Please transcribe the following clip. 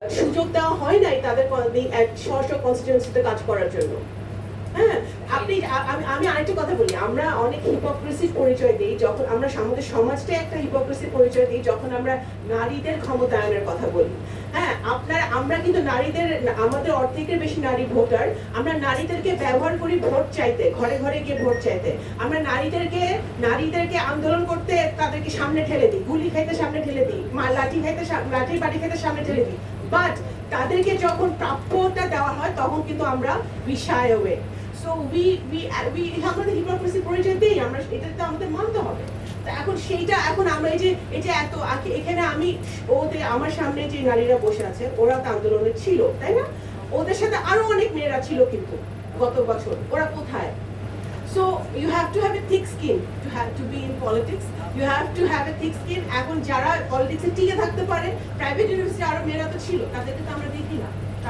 সুযোগ দেওয়া হয় নাই তাদের স্ব কনস্টিটিউয়েন্সিতে কাজ করার জন্য। হ্যাঁ, আপনি আমি আরেকটা কথা বলি, আমরা অনেক হিপোক্রেসির পরিচয় দিই যখন আমরা আমাদের সমাজটা একটা হিপোক্রেসির পরিচয় দিই যখন আমরা নারীদের ক্ষমতায়নের কথা বলি। হ্যাঁ, আমরা কিন্তু নারীদের, আমাদের অর্ধেকের বেশি নারী ভোটার, আমরা নারীদেরকে ব্যবহার করি ভোট চাইতে, ঘরে ঘরে গিয়ে ভোট চাইতে। আমরা নারীদেরকে আন্দোলন করতে তাদেরকে সামনে ঠেলে দিই, গুলি খাইতে সামনে ঠেলে দিই, লাঠি বাড়ি খাইতে সামনে ঠেলে দিই, বাট তাদেরকে যখন প্রাপ্যটা দেওয়া হয় তখন কিন্তু আমরা we shy away. So we আমাদের হিপোক্রেসি পরিচয় দিই, আমরা এটা তো আমাদের মানতে হবে। তো এখন আমরা এই যে এত এখানে আমার সামনে যে নারীরা বসে আছে ওরা তো আন্দোলনে ছিল, তাই না? ওদের সাথে আরো অনেক মেয়েরা ছিল কিন্তু গত বছর, ওরা কোথায়? So you have to have a thick skin to be in politics. You have to have a thick skin. এখন যারা পলিটিক্সে টিকে থাকতে পারে, প্রাইভেট ইউনিভার্সিটি আরো মেয়েরা তো ছিল, তাদেরকে তো আমরা দেখি